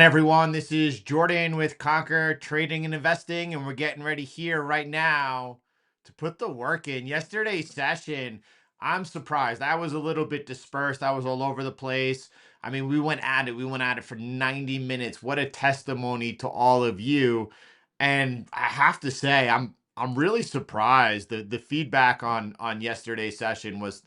Everyone, this is Jordan with Conquer Trading and Investing, and we're getting ready here right now to put the work in. Yesterday's session, I'm surprised. I was a little bit dispersed. I was all over the place. I mean, we went at it. We went at it for 90 minutes. What a testimony to all of you. And I have to say, I'm really surprised. The feedback on yesterday's session was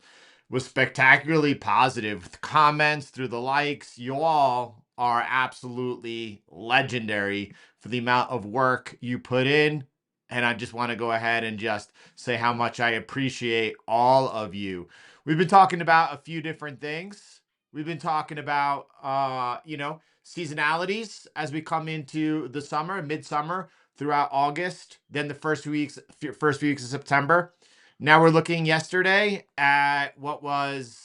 spectacularly positive. The comments through the likes. You all are absolutely legendary for the amount of work you put in. And I just want to go ahead and just say how much I appreciate all of you. We've been talking about a few different things. We've been talking about, seasonalities as we come into the summer, midsummer, throughout August, then the first few weeks of September. Now we're looking yesterday at what was,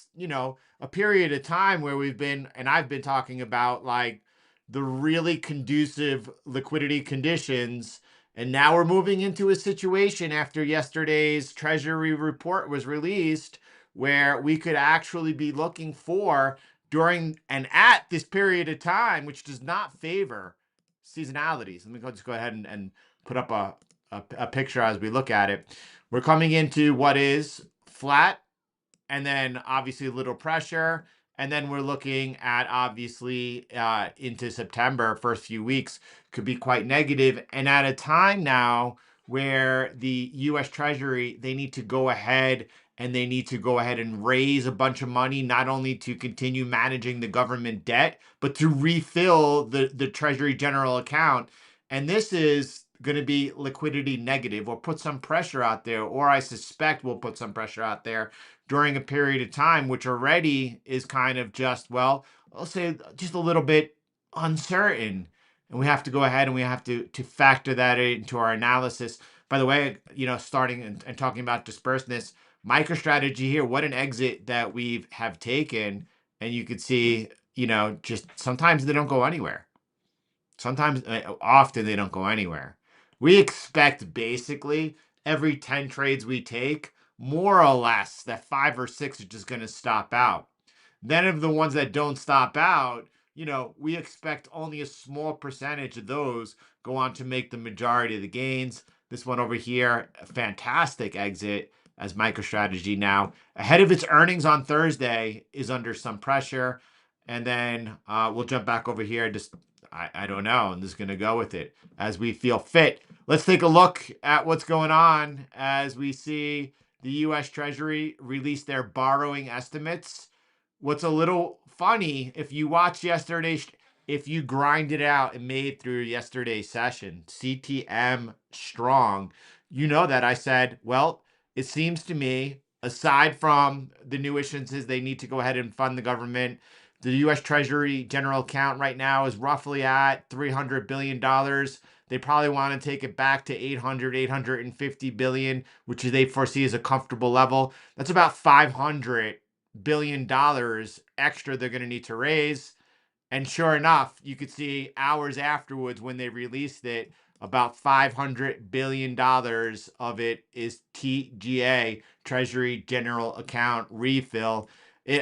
a period of time where I've been talking about like the really conducive liquidity conditions. And now we're moving into a situation after yesterday's Treasury report was released where we could actually be looking for during and at this period of time, which does not favor seasonalities. Let me just go ahead and put up a picture as we look at it. We're coming into what is flat, and then obviously a little pressure. And then we're looking at obviously into September, first few weeks could be quite negative. And at a time now where the US Treasury, they need to go ahead and raise a bunch of money, not only to continue managing the government debt, but to refill the Treasury general account. And this is going to be liquidity negative or put some pressure out there, or I suspect will put some pressure out there during a period of time, which already is kind of just, well, I'll say just a little bit uncertain. And we have to go ahead and we have to factor that into our analysis. By the way, starting and talking about dispersedness, MicroStrategy here, what an exit that we have taken. And you could see, just sometimes they don't go anywhere. Sometimes, often they don't go anywhere. We expect basically every 10 trades we take, more or less, that 5 or 6 are just going to stop out. Then of the ones that don't stop out, we expect only a small percentage of those go on to make the majority of the gains. This one over here, a fantastic exit as MicroStrategy now ahead of its earnings on Thursday is under some pressure. And then we'll jump back over here. Just I don't know. I'm just going to go with it as we feel fit. Let's take a look at what's going on as we see the U.S. Treasury release their borrowing estimates. What's a little funny, if you watch if you grind it out and made through yesterday's session, CTM strong, you know that I said, well, it seems to me, aside from the new issuances, they need to go ahead and fund the government. The U.S. Treasury general account right now is roughly at $300 billion. They probably want to take it back to 850 billion, which they foresee as a comfortable level. That's about $500 billion extra they're going to need to raise. And sure enough, you could see hours afterwards when they released it, about $500 billion of it is TGA, Treasury General Account Refill.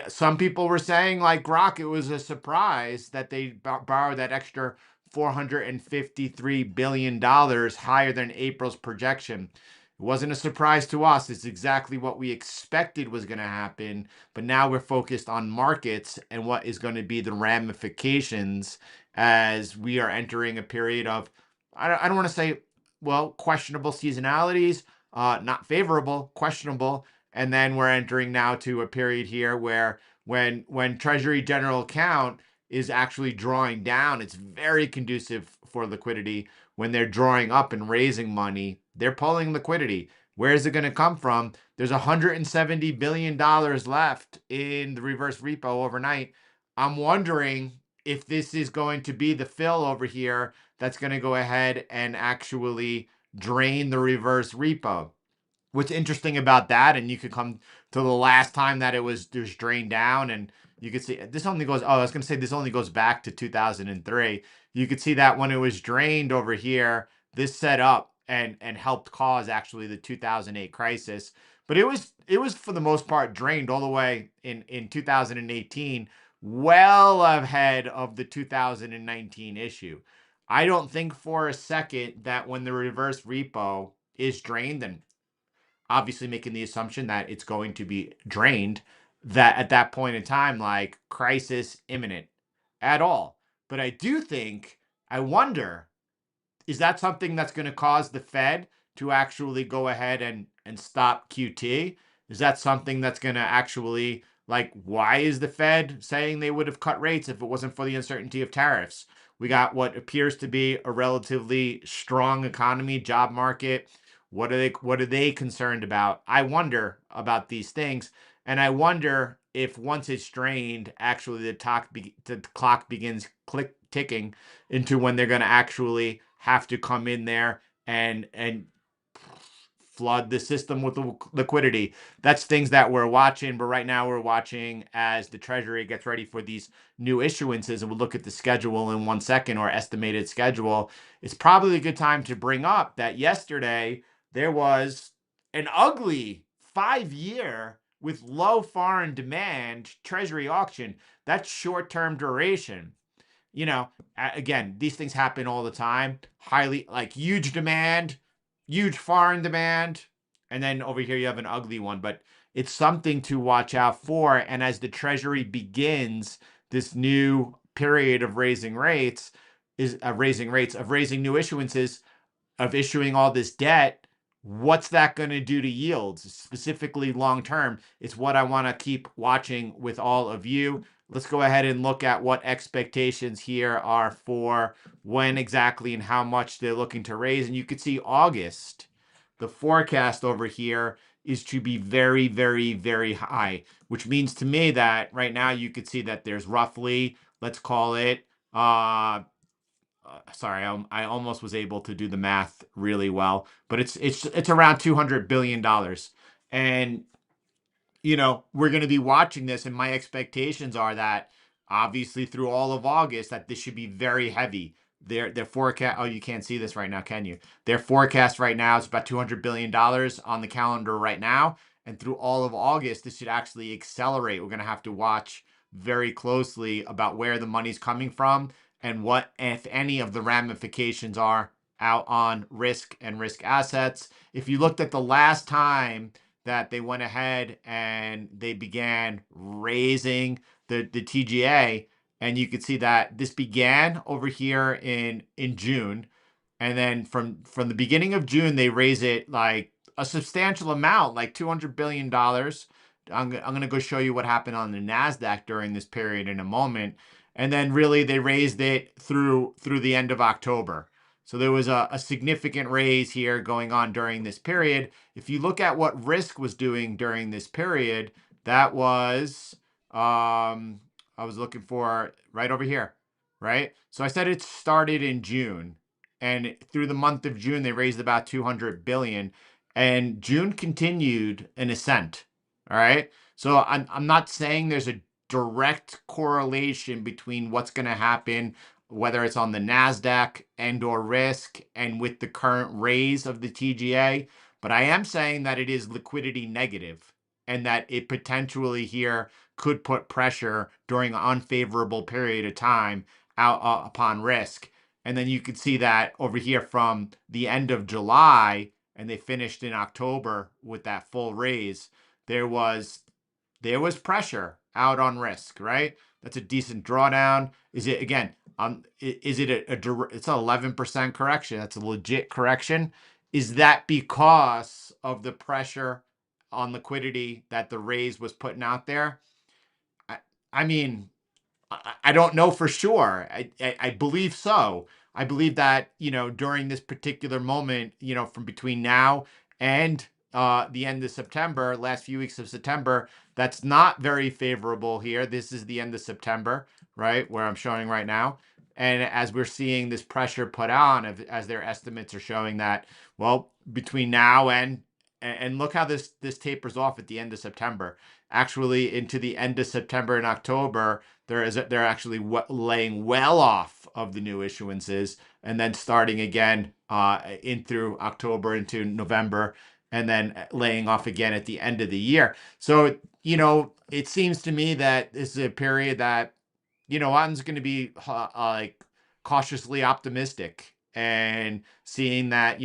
Some people were saying, like Grok, it was a surprise that they borrowed that extra $453 billion higher than April's projection. It wasn't a surprise to us. It's exactly what we expected was going to happen. But now we're focused on markets and what is going to be the ramifications as we are entering a period of, I don't want to say, well, questionable seasonalities, not favorable, questionable. And then we're entering now to a period here where when Treasury General Account is actually drawing down, it's very conducive for liquidity. When they're drawing up and raising money, they're pulling liquidity. Where is it going to come from? There's $170 billion left in the reverse repo overnight. I'm wondering if this is going to be the fill over here that's going to go ahead and actually drain the reverse repo. What's interesting about that, and you could come to the last time that it was just drained down, and you could see this only goes, I was going to say this only goes back to 2003. You could see that when it was drained over here, this set up and helped cause actually the 2008 crisis. But it was for the most part drained all the way in 2018 well ahead of the 2019 issue. I don't think for a second that when the reverse repo is drained, and obviously making the assumption that it's going to be drained, that at that point in time, like crisis imminent at all. But I do think, I wonder, is that something that's going to cause the Fed to actually go ahead and stop QT? Is that something that's going to actually, like, why is the Fed saying they would have cut rates if it wasn't for the uncertainty of tariffs? We got what appears to be a relatively strong economy, job market. What are they concerned about? I wonder about these things, and I wonder if once it's drained, actually the clock begins ticking into when they're going to actually have to come in there and flood the system with liquidity. That's things that we're watching, but right now we're watching as the Treasury gets ready for these new issuances, and we'll look at the schedule in 1 second, or estimated schedule. It's probably a good time to bring up that yesterday there was an ugly 5-year with low foreign demand Treasury auction. That's short-term duration. Again, these things happen all the time. Highly, like, huge demand, huge foreign demand, and then over here you have an ugly one. But it's something to watch out for. And as the Treasury begins this new period of raising rates, of raising new issuances, of issuing all this debt, what's that going to do to yields, specifically long term? It's what I want to keep watching with all of you. Let's go ahead and look at what expectations here are for when exactly and how much they're looking to raise. And you could see August, the forecast over here is to be very, very, very high, which means to me that right now you could see that there's roughly, let's call it, sorry, I almost was able to do the math really well, but it's around $200 billion, and we're going to be watching this, and my expectations are that obviously through all of August that this should be very heavy. Their forecast. Oh, you can't see this right now, can you? Their forecast right now is about $200 billion on the calendar right now, and through all of August, this should actually accelerate. We're going to have to watch very closely about where the money's coming from and what, if any, of the ramifications are out on risk and risk assets. If you looked at the last time that they went ahead and they began raising the TGA, and you could see that this began over here in June, and then from the beginning of June they raise it like a substantial amount, like $200 billion. I'm going to go show you what happened on the Nasdaq during this period in a moment, and then really they raised it through the end of October. So there was a significant raise here going on during this period. If you look at what risk was doing during this period, that was, I was looking for right over here, right? So I said it started in June, and through the month of June, they raised about 200 billion, and June continued an ascent. All right. So I'm not saying there's a direct correlation between what's going to happen, whether it's on the NASDAQ and or risk and with the current raise of the TGA, but I am saying that it is liquidity negative and that it potentially here could put pressure during an unfavorable period of time out upon risk. And then you could see that over here from the end of July, and they finished in October with that full raise. There was pressure out on risk, right? That's a decent drawdown. Is it, again, is it it's an 11% correction? That's a legit correction. Is that because of the pressure on liquidity that the raise was putting out there? I mean, I don't know for sure. I believe so. I believe that, during this particular moment, from between now and the end of September, last few weeks of September, that's not very favorable here. This is the end of September, right, where I'm showing right now. And as we're seeing this pressure put on, as their estimates are showing that, well, between now and look how this tapers off at the end of September. Actually, into the end of September and October, they're actually laying well off of the new issuances, and then starting again in through October into November, and then laying off again at the end of the year. So it seems to me that this is a period that, I'm just going to be like cautiously optimistic and seeing that,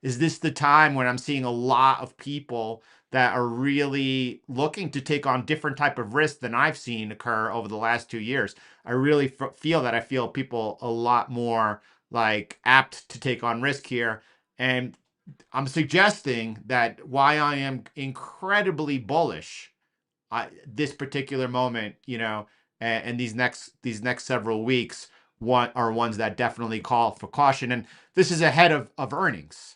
is this the time when I'm seeing a lot of people that are really looking to take on different type of risk than I've seen occur over the last 2 years. I really feel people a lot more like apt to take on risk here. And I'm suggesting that why I am incredibly bullish this particular moment, and these next several weeks, are ones that definitely call for caution. And this is ahead of earnings.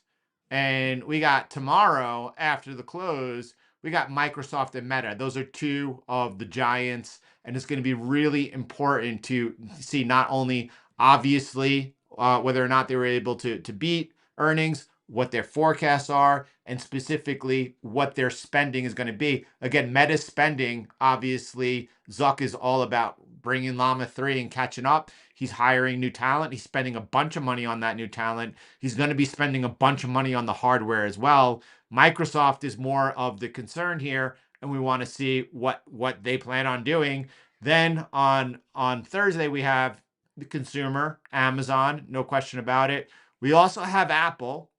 And we got tomorrow after the close, we got Microsoft and Meta. Those are two of the giants, and it's going to be really important to see not only obviously whether or not they were able to beat earnings, what their forecasts are, and specifically what their spending is going to be. Again, Meta spending, obviously, Zuck is all about bringing Llama 3 and catching up. He's hiring new talent. He's spending a bunch of money on that new talent. He's going to be spending a bunch of money on the hardware as well. Microsoft is more of the concern here, and we want to see what they plan on doing. Then on Thursday, we have the consumer, Amazon, no question about it. We also have Apple.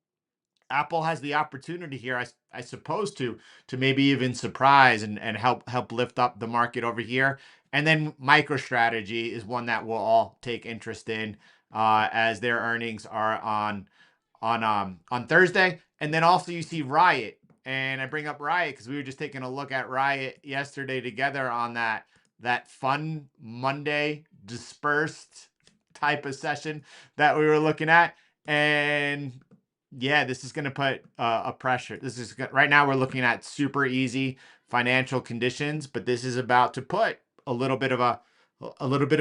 Apple has the opportunity here, I suppose, to maybe even surprise and help lift up the market over here. And then MicroStrategy is one that we'll all take interest in as their earnings are on Thursday. And then also you see Riot, and I bring up Riot because we were just taking a look at Riot yesterday together on that fun Monday dispersed type of session that we were looking at. And yeah, this is going to put a pressure. Right now we're looking at super easy financial conditions, but this is about to put a little bit of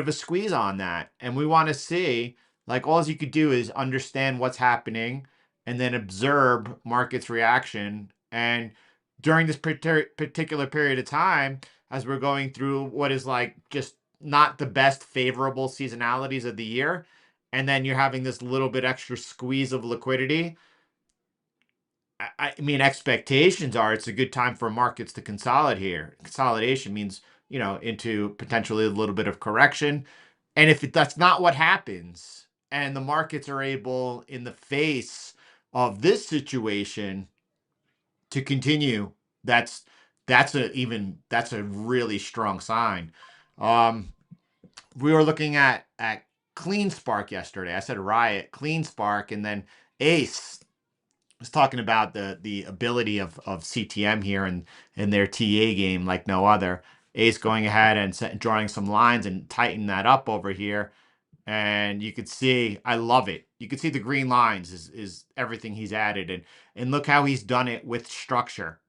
a squeeze on that. And we want to see, like, all you could do is understand what's happening and then observe markets reaction. And during this particular period of time, as we're going through what is like just not the best favorable seasonalities of the year, and then you're having this little bit extra squeeze of liquidity. I mean, expectations are it's a good time for markets to consolidate here. Consolidation means, into potentially a little bit of correction. And if that's not what happens, and the markets are able, in the face of this situation, to continue, that's a really strong sign. Um, we were looking at Clean Spark yesterday. I said Riot, Clean Spark, and then Ace was talking about the ability of CTM here and their TA game like no other. Ace going ahead and drawing some lines and tighten that up over here. And you could see, I love it. You could see the green lines is everything he's added. And look how he's done it with structure.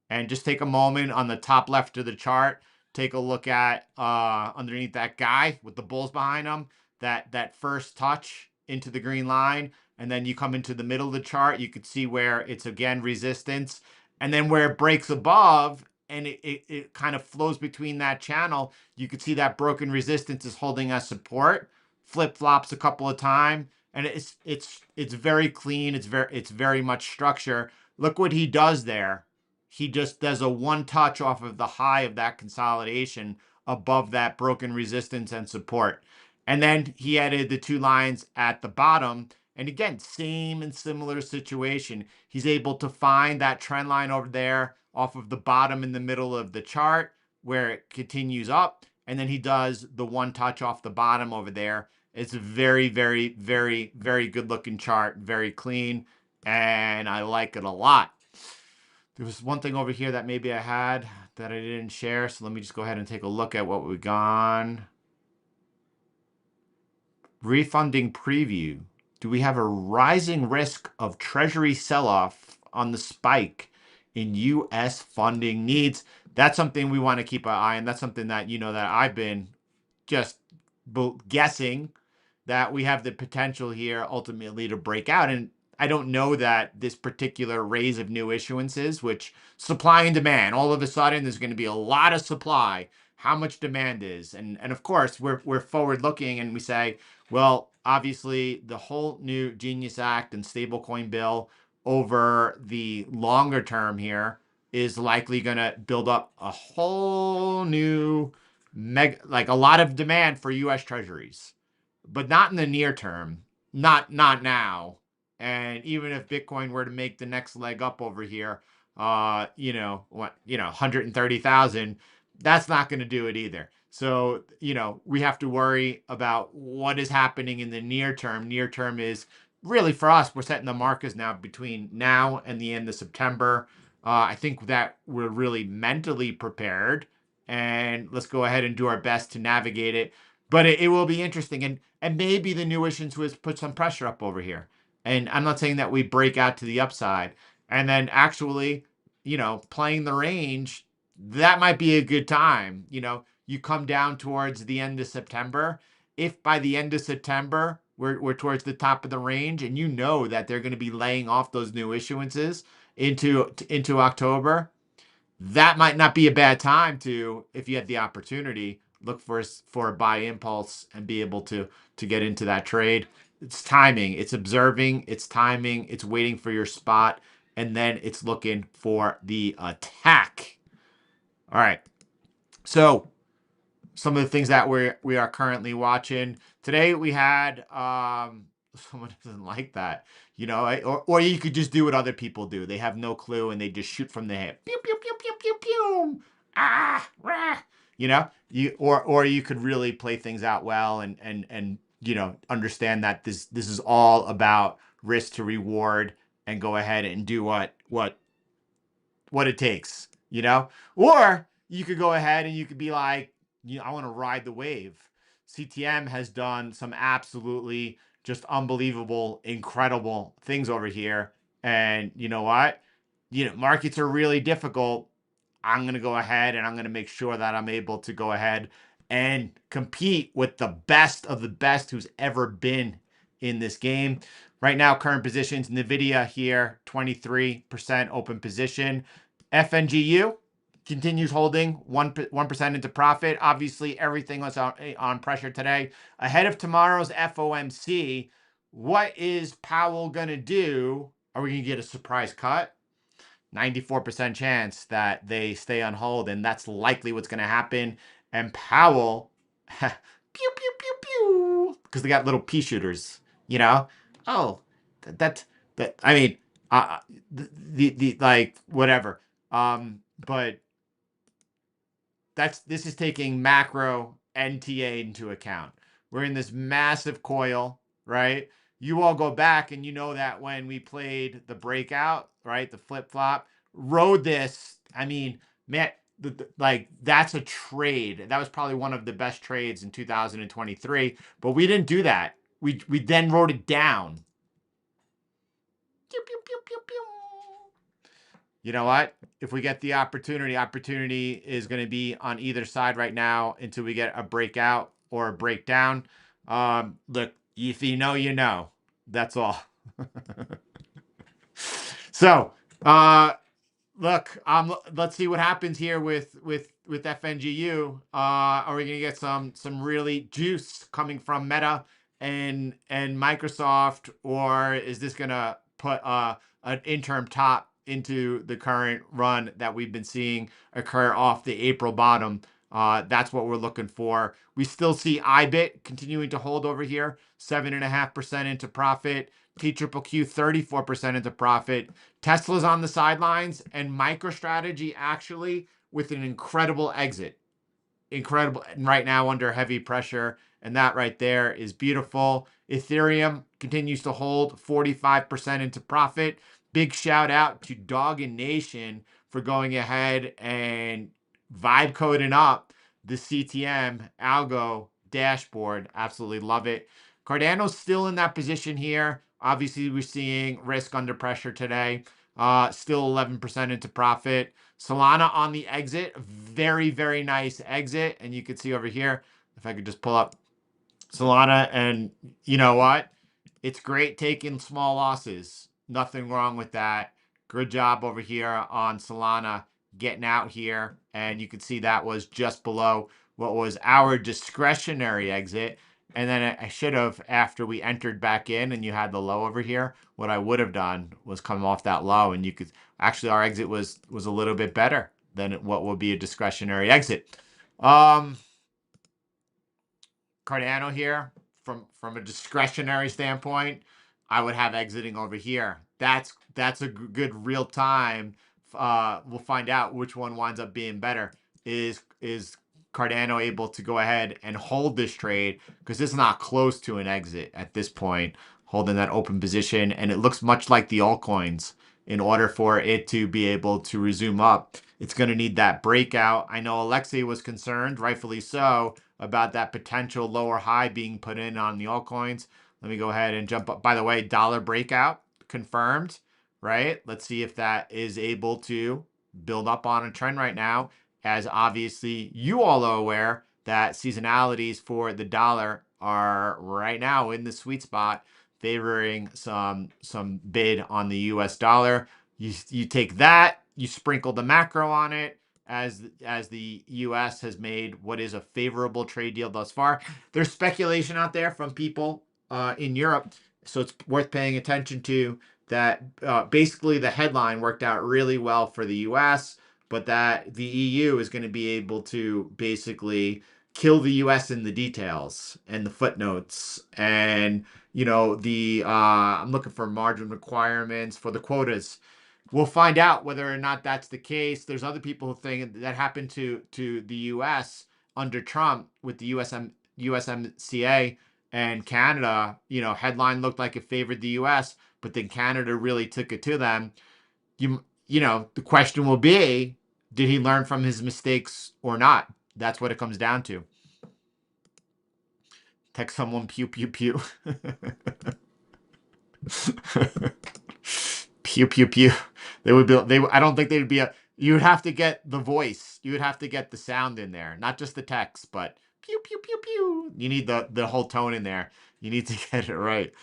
And just take a moment on the top left of the chart. Take a look at underneath that guy with the bulls behind him. That first touch into the green line, and then you come into the middle of the chart. You could see where it's again resistance, and then where it breaks above, and it kind of flows between that channel. You could see that broken resistance is holding us support. Flip flops a couple of times, and it's very clean. It's very much structure. Look what he does there. He just does a one touch off of the high of that consolidation above that broken resistance and support. And then he added the two lines at the bottom. And again, same and similar situation. He's able to find that trend line over there off of the bottom in the middle of the chart where it continues up. And then he does the one touch off the bottom over there. It's a very, very, very, very good looking chart. Very clean. And I like it a lot. There was one thing over here that maybe I had that I didn't share. So let me just go ahead and take a look at what we've gone. Refunding preview. Do we have a rising risk of Treasury sell-off on the spike in U.S. funding needs? That's something we want to keep an eye on. That's something that, that I've been just guessing that we have the potential here ultimately to break out. And I don't know that this particular raise of new issuances, which supply and demand, all of a sudden there's going to be a lot of supply, how much demand is. And of course, we're forward looking and we say, well, obviously the whole new Genius Act and stablecoin bill over the longer term here is likely going to build up a whole new like a lot of demand for US Treasuries, but not in the near term, not now. And even if Bitcoin were to make the next leg up over here, 130,000, that's not going to do it either. So, we have to worry about what is happening in the near term. Near term is really for us, we're setting the markers now between now and the end of September. I think that we're really mentally prepared, and let's go ahead and do our best to navigate it. But it will be interesting, and maybe the new issuance was put some pressure up over here. And I'm not saying that we break out to the upside, and then actually, playing the range, that might be a good time. You come down towards the end of September. If by the end of September we're towards the top of the range, and that they're going to be laying off those new issuances into October, that might not be a bad time to, if you had the opportunity, look for a buy impulse and be able to get into that trade. It's timing, it's observing, it's timing, it's waiting for your spot, and then it's looking for the attack. All right. So some of the things that we are currently watching today, we had someone doesn't like that, or you could just do what other people do. They have no clue and they just shoot from the hip. Pew pew pew pew pew pew. Rah. Or you could really play things out well and understand that this is all about risk to reward and go ahead and do what it takes, or you could go ahead and you could be like, I want to ride the wave. CTM has done some absolutely just unbelievable, incredible things over here. And you know what? Markets are really difficult. I'm going to go ahead and I'm going to make sure that I'm able to go ahead and compete with the best of the best who's ever been in this game. Right now, current positions, NVIDIA here, 23% open position. FNGU continues holding 1% into profit. Obviously, everything was on pressure today. Ahead of tomorrow's FOMC, what is Powell going to do? Are we going to get a surprise cut? 94% chance that they stay on hold, and that's likely what's going to happen. And Powell, pew, pew, pew, pew, because they got little pea shooters, Oh, I mean, the like, whatever. But this is taking macro NTA into account. We're in this massive coil, right? You all go back and that when we played the breakout, right, the flip-flop, rode this. I mean, man, like that's a trade. That was probably one of the best trades in 2023, but we didn't do that. We then wrote it down. Pew, pew, pew, pew, pew. You know what? If we get the opportunity is going to be on either side right now until we get a breakout or a breakdown. Look, if you know, you know. That's all. So, look, let's see what happens here with FNGU. Are we going to get some really juice coming from Meta and Microsoft, or is this going to put an interim top into the current run that we've been seeing occur off the April bottom? That's what we're looking for. We still see IBIT continuing to hold over here, 7.5% into profit. TQQQ 34% into profit. Tesla's on the sidelines, and MicroStrategy actually with an incredible exit. Incredible, and right now under heavy pressure, and that right there is beautiful. Ethereum continues to hold 45% into profit. Big shout out to Doggin Nation for going ahead and vibe coding up the CTM algo dashboard. Absolutely love it. Cardano's still in that position here. Obviously, we're seeing risk under pressure today. Still 11% into profit. Solana on the exit. Very, very nice exit. And you can see over here, if I could just pull up Solana, and you know what? It's great taking small losses. Nothing wrong with that. Good job over here on Solana getting out here. And you can see that was just below what was our discretionary exit. And then I should have, after we entered back in and you had the low over here, what I would have done was come off that low, and you could actually, our exit was a little bit better than what would be a discretionary exit. Cardano here, from a discretionary standpoint, I would have exiting over here. That's a good real time. We'll find out which one winds up being better. Is Cardano able to go ahead and hold this trade, because it's not close to an exit at this point, holding that open position, and it looks much like the altcoins. In order for it to be able to resume up, it's going to need that breakout. I know Alexei was concerned, rightfully so, about that potential lower high being put in on the altcoins. Let me go ahead and jump up. By the way, dollar breakout confirmed, right? Let's see if that is able to build up on a trend right now, as obviously you all are aware that seasonalities for the dollar are right now in the sweet spot, favoring some bid on the US dollar. You take that, you sprinkle the macro on it, as the US has made what is a favorable trade deal thus far. There's speculation out there from people in Europe, so it's worth paying attention to, that basically the headline worked out really well for the US, but that the EU is going to be able to basically kill the US in the details and the footnotes, and the I'm looking for margin requirements for the quotas. We'll find out whether or not that's the case. There's other people who think that happened to the US under Trump with the USMCA, and Canada, headline looked like it favored the US, but then Canada really took it to them. The question will be, did he learn from his mistakes or not? That's what it comes down to. Text someone pew pew pew. Pew pew pew. They would be. I don't think they'd be a. You would have to get the voice. You would have to get the sound in there, not just the text, but pew pew pew pew. You need the whole tone in there. You need to get it right.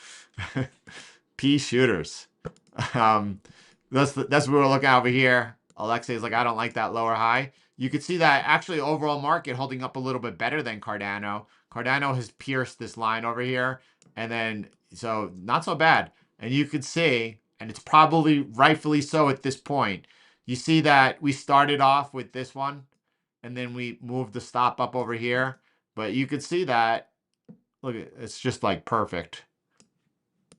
Pea shooters. That's what we're looking at over here. Alexei is like, I don't like that lower high. You could see that actually overall market holding up a little bit better than Cardano. Cardano has pierced this line over here, and then so not so bad. And you could see, and it's probably rightfully so at this point, you see that we started off with this one, and then we moved the stop up over here. But you could see that, look, it's just like perfect,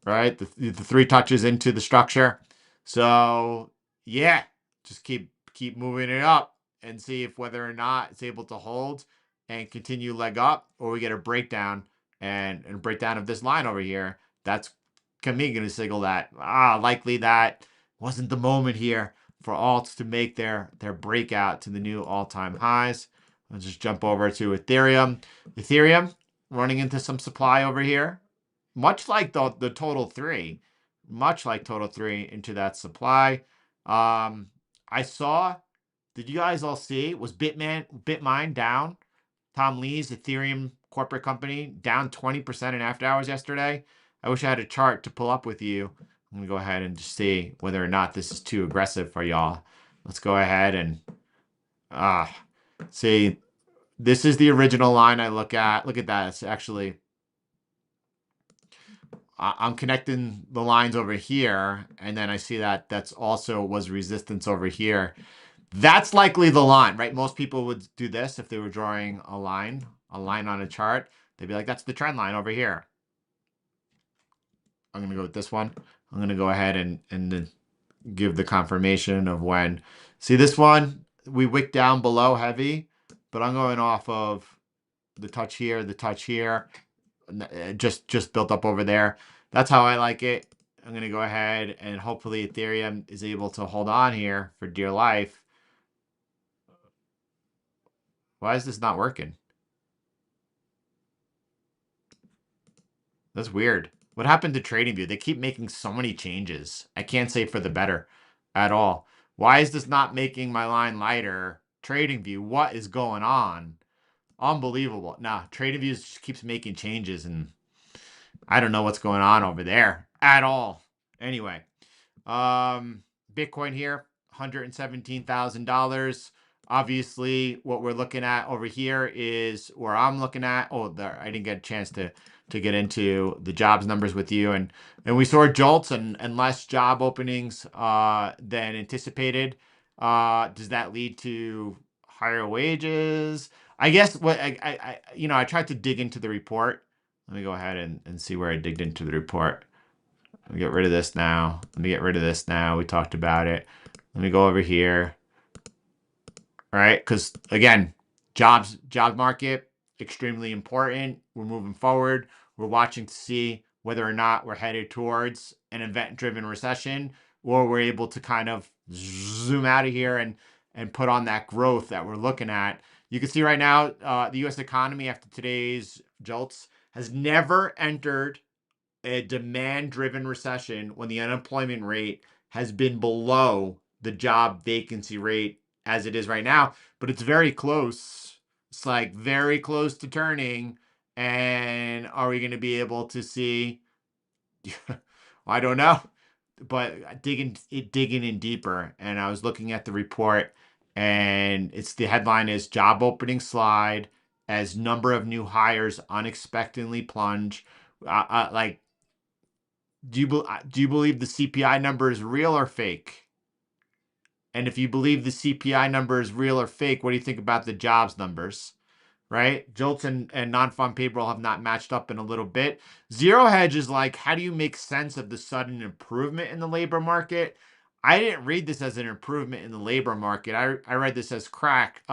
right? The three touches into the structure. So yeah, just keep moving it up and see if whether or not it's able to hold and continue leg up, or we get a breakdown and a breakdown of this line over here. That's going to signal that likely that wasn't the moment here for alts to make their breakout to the new all-time highs. Let's just jump over to Ethereum. Ethereum running into some supply over here, much like the total three, into that supply. I saw, did you guys all see, was Bitmine down? Tom Lee's Ethereum corporate company down 20% in after hours yesterday. I wish I had a chart to pull up with you. I'm going to go ahead and just see whether or not this is too aggressive for y'all. Let's go ahead and see. This is the original line I look at. Look at that. It's actually, I'm connecting the lines over here, and then I see that that's also was resistance over here. That's likely the line, right? Most people would do this if they were drawing a line on a chart. They'd be like, that's the trend line over here. I'm going to go with this one. I'm going to go ahead and give the confirmation of when. See this one? We wicked down below heavy, but I'm going off of the touch here, just built up over there. That's how I like it. I'm going to go ahead and hopefully Ethereum is able to hold on here for dear life. Why is this not working? That's weird. What happened to TradingView? They keep making so many changes. I can't say for the better at all. Why is this not making my line lighter? TradingView, what is going on? Unbelievable. Nah, TradingView just keeps making changes, and I don't know what's going on over there at all. Anyway, Bitcoin here, $117,000. Obviously, what we're looking at over here is where I'm looking at. Oh, there, I didn't get a chance to get into the jobs numbers with you, and we saw jolts and less job openings than anticipated. Does that lead to higher wages? I guess what I tried to dig into the report. Let me go ahead and see where I digged into the report. Let me get rid of this now. Let me get rid of this now. We talked about it. Let me go over here. All right, because again, job market, extremely important. We're moving forward. We're watching to see whether or not we're headed towards an event-driven recession, or we're able to kind of zoom out of here and put on that growth that we're looking at. You can see right now, the U.S. economy after today's jolts has never entered a demand-driven recession when the unemployment rate has been below the job vacancy rate as it is right now, but it's very close. It's like very close to turning. And are we going to be able to see? I don't know, but digging in deeper. And I was looking at the report, and it's the headline is job opening slide as number of new hires unexpectedly plunge. Like, do you believe the CPI number is real or fake? And if you believe the CPI number is real or fake, what do you think about the jobs numbers? Right? Jolts and non-farm payroll have not matched up in a little bit. Zero hedge is like, how do you make sense of the sudden improvement in the labor market? I didn't read this as an improvement in the labor market. I read this as crack.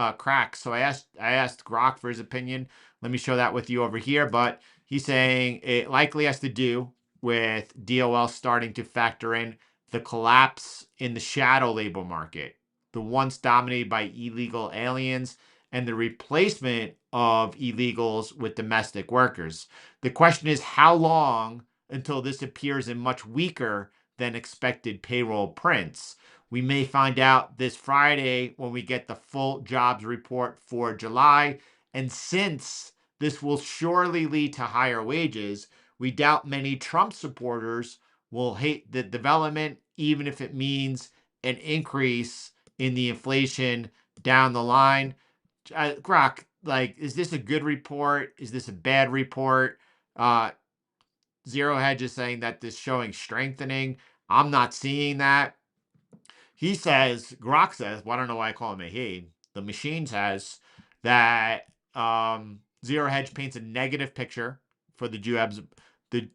So I asked Grok for his opinion. Let me show that with you over here. But he's saying it likely has to do with DOL starting to factor in the collapse in the shadow labor market, the once dominated by illegal aliens, and the replacement of illegals with domestic workers. The question is how long until this appears in much weaker than expected payroll prints. We may find out this Friday when we get the full jobs report for July. And since this will surely lead to higher wages, we doubt many Trump supporters will hate the development, even if it means an increase in the inflation down the line. Grok, like, is this a good report? Is this a bad report? Uh, Zero Hedge is saying that this showing strengthening. I'm not seeing that. He says, Grok says, well, I don't know why I call him a he. The machine says that Zero Hedge paints a negative picture for the Jubs, the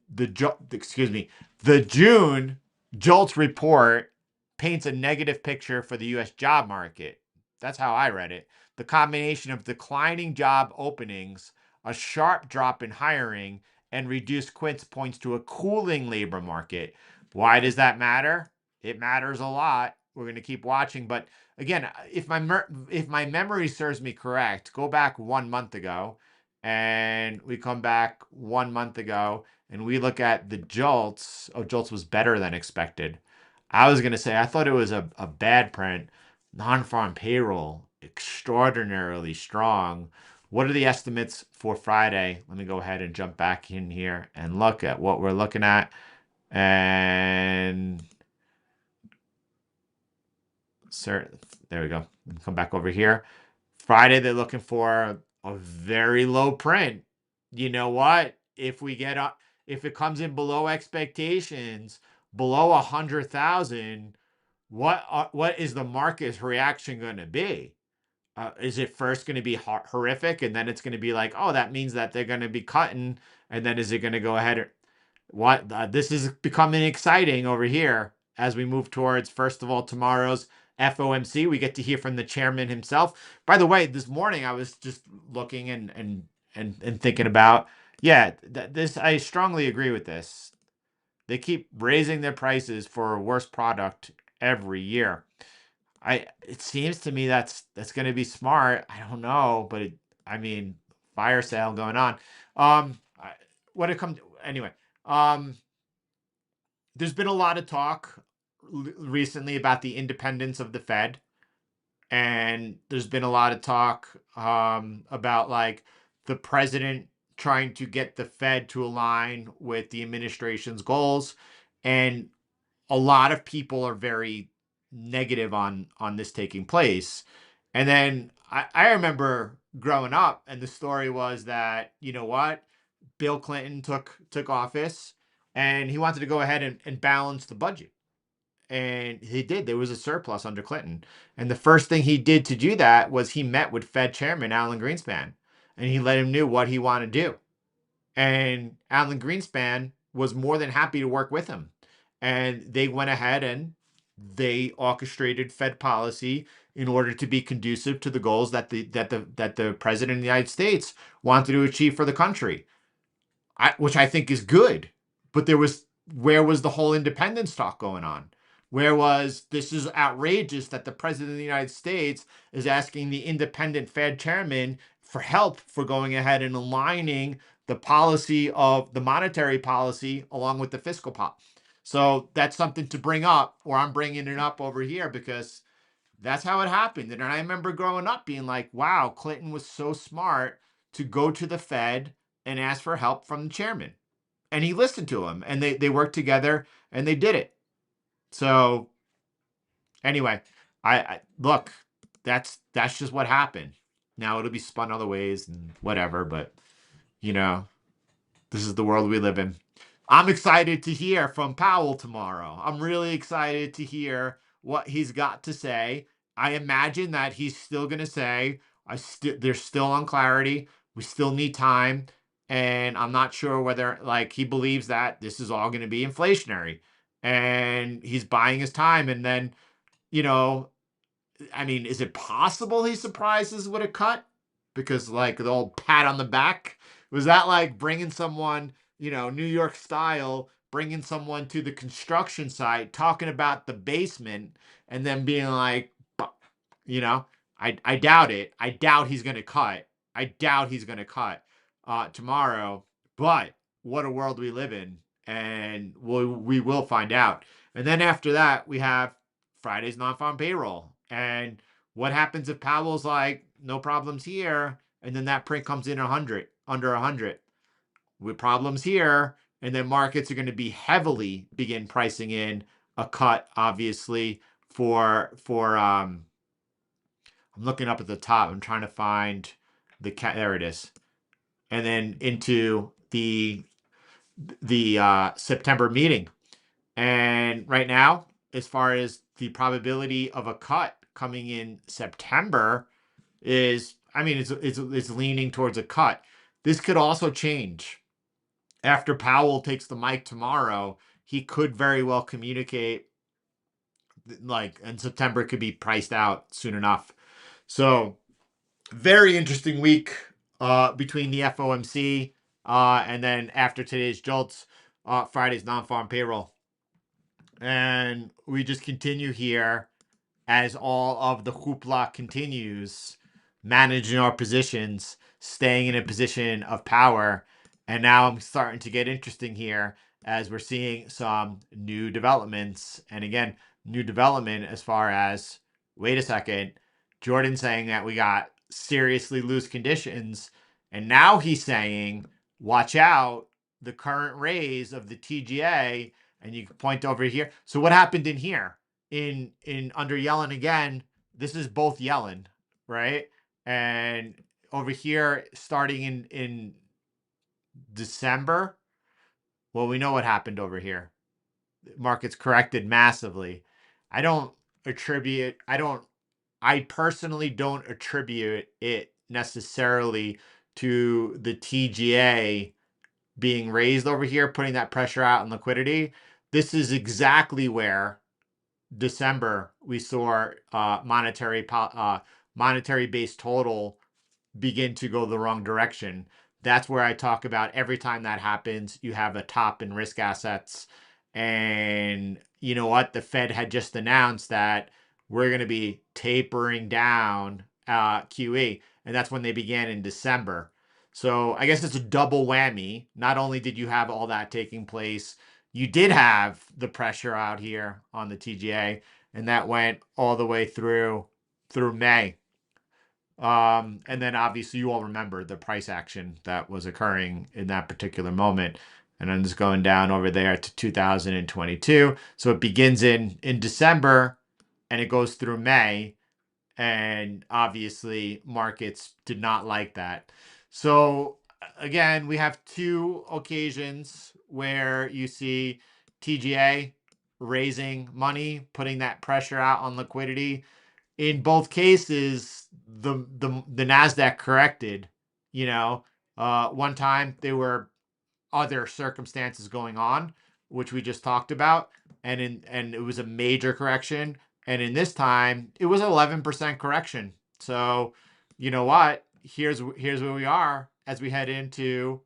June JOLTS report paints a negative picture for the U.S. job market. That's how I read it. The combination of declining job openings, a sharp drop in hiring, and reduced quits points to a cooling labor market. Why does that matter? It matters a lot. We're going to keep watching. But again, if my memory serves me correct, go back 1 month ago, and we come back 1 month ago, and we look at the jolts. Oh, jolts was better than expected. I was going to say I thought it was a bad print. Non-farm payroll extraordinarily strong. What are the estimates for Friday? Let me go ahead and jump back in here and look at what we're looking at. And there we go. Come back over here. Friday, they're looking for a very low print. You know what? If it comes in below expectations, below 100,000, what is the market's reaction going to be? Is it first going to be horrific, and then it's going to be like, oh, that means that they're going to be cutting, and then is it going to go ahead? This is becoming exciting over here as we move towards, first of all, tomorrow's FOMC. We get to hear from the chairman himself. By the way, this morning I was just looking and thinking about, yeah, this I strongly agree with this. They keep raising their prices for a worse product every year. It seems to me that's going to be smart. I don't know, but I mean, fire sale going on. What it comes anyway. There's been a lot of talk recently about the independence of the Fed, and there's been a lot of talk about like the president trying to get the Fed to align with the administration's goals, and a lot of people are very negative on this taking place. And then I remember growing up, and the story was that, you know what, Bill Clinton took office, and he wanted to go ahead and balance the budget. And he did. There was a surplus under Clinton. And the first thing he did to do that was he met with Fed Chairman Alan Greenspan, and he let him know what he wanted to do. And Alan Greenspan was more than happy to work with him. And they went ahead and they orchestrated Fed policy in order to be conducive to the goals that the president of the United States wanted to achieve for the country. Which I think is good. But where was the whole independence talk going on? Where was this is outrageous that the president of the United States is asking the independent Fed chairman for help for going ahead and aligning the policy of the monetary policy along with the fiscal policy. So that's something to bring up, or I'm bringing it up over here because that's how it happened. And I remember growing up being like, wow, Clinton was so smart to go to the Fed and ask for help from the chairman. And he listened to him, and they worked together and they did it. So anyway, I look, that's just what happened. Now it'll be spun other ways and whatever, but you know, this is the world we live in. I'm excited to hear from Powell tomorrow. I'm really excited to hear what he's got to say. I imagine that he's still going to say, there's still unclarity. We still need time. And I'm not sure whether like he believes that this is all going to be inflationary. And he's buying his time. And then, you know, I mean, is it possible he surprises with a cut? Because like the old pat on the back, was that like bringing someone, you know, New York style, bringing someone to the construction site, talking about the basement, and then being like, you know, I doubt it. I doubt he's gonna cut. I doubt he's gonna cut tomorrow. But what a world we live in, and we will find out. And then after that, we have Friday's non-farm payroll. And what happens if Powell's like, no problems here, and then that print comes in 100, under 100, with problems here, and then markets are going to be heavily begin pricing in a cut, obviously, for I'm looking up at the top. I'm trying to find there it is. And then into the September meeting. And right now, as far as the probability of a cut coming in September is, I mean, it's leaning towards a cut. This could also change after Powell takes the mic tomorrow. He could very well communicate like, and September could be priced out soon enough. So very interesting week between the FOMC and then after today's jolts, Friday's non-farm payroll. And we just continue here as all of the hoopla continues, managing our positions, staying in a position of power. And now I'm starting to get interesting here as we're seeing some new developments. And again, new development as far as, wait a second, Jordan saying that we got seriously loose conditions. And now he's saying, watch out, the current raise of the TGA. And you can point over here. So what happened in here? In under Yellen again, this is both Yellen, right? And over here, starting in December, well, we know what happened over here. Markets corrected massively. I personally don't attribute it necessarily to the TGA being raised over here, putting that pressure out on liquidity. This is exactly where December we saw monetary based total begin to go the wrong direction. That's where I talk about every time that happens, you have a top in risk assets. And you know what? The Fed had just announced that we're going to be tapering down QE. And that's when they began in December. So I guess it's a double whammy. Not only did you have all that taking place, you did have the pressure out here on the TGA, and that went all the way through May. And then obviously you all remember the price action that was occurring in that particular moment. And I'm just going down over there to 2022. So it begins in December and it goes through May. And obviously markets did not like that. So again, we have two occasions where you see TGA raising money, putting that pressure out on liquidity. In both cases, the Nasdaq corrected. You know, one time there were other circumstances going on, which we just talked about, and it was a major correction. And in this time, it was 11% correction. So, you know what? Here's where we are as we head into,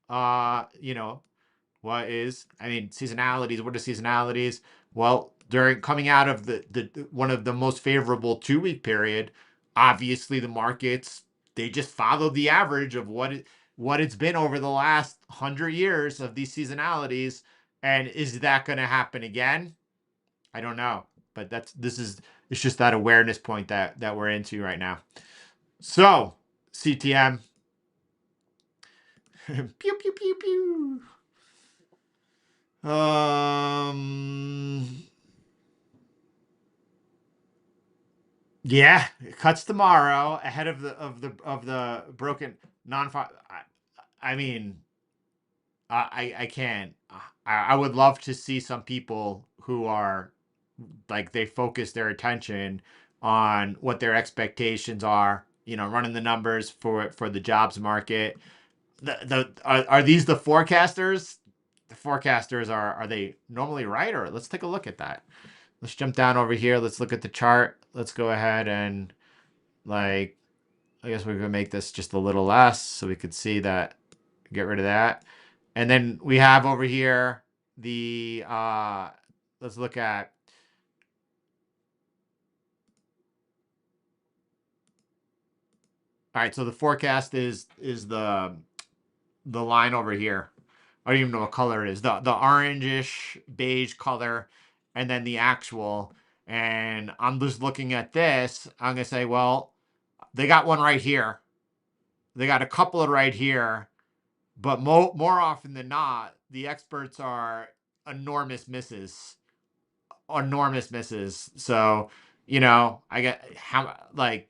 you know, seasonalities. What are seasonalities? Well, during coming out of the one of the most favorable 2 week period, obviously the markets, they just followed the average of what it's been over the last 100 years of these seasonalities. And is that going to happen again? I don't know, but it's just that awareness point that we're into right now. So CTM, pew pew pew pew. Yeah, it cuts tomorrow ahead of the broken non. I mean, I can't. I would love to see some people who are like, they focus their attention on what their expectations are. You know, running the numbers for the jobs market. Are these the forecasters? The forecasters are they normally right? Or let's take a look at that. Let's jump down over here. Let's look at the chart. Let's go ahead and, like, I guess we're gonna make this just a little less so we could see that. Get rid of that. And then we have over here the let's look at, all right, so the forecast is the line over here. I don't even know what color it is. The orangish beige color, and then the actual. And I'm just looking at this. I'm gonna say, well, they got one right here. They got a couple of right here, but more often than not, the experts are enormous misses, enormous misses. So, you know, I get how, like,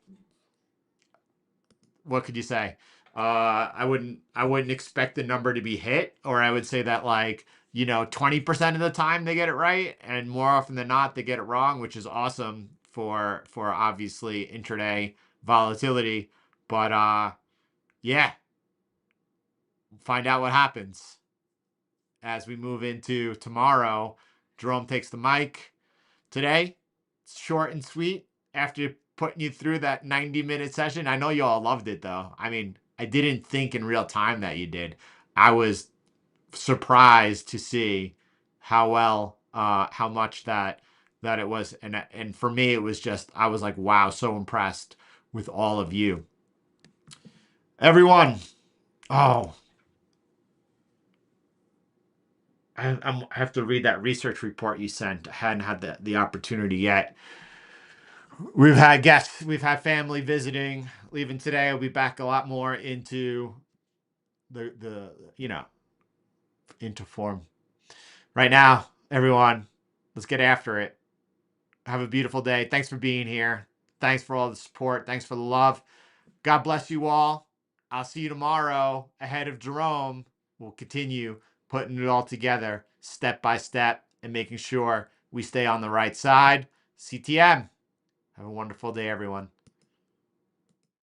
what could you say? I wouldn't expect the number to be hit, or I would say that, like, 20% of the time they get it right, and more often than not they get it wrong, which is awesome for obviously intraday volatility. But yeah, find out what happens as we move into tomorrow. Jerome takes the mic today. It's short and sweet after putting you through that 90-minute session. I know you all loved it, though. I mean, I didn't think in real time that you did. I was surprised to see how much that it was. And for me, it was just, I was like, wow, so impressed with all of you. Everyone. Oh, I have to read that research report you sent. I hadn't had the opportunity yet. We've had guests, we've had family visiting. Leaving today, I'll be back a lot more into the into form. Right now, everyone, let's get after it. Have a beautiful day. Thanks for being here. Thanks for all the support. Thanks for the love. God bless you all. I'll see you tomorrow ahead of Jerome. We'll continue putting it all together step by step and making sure we stay on the right side. CTM. Have a wonderful day, everyone.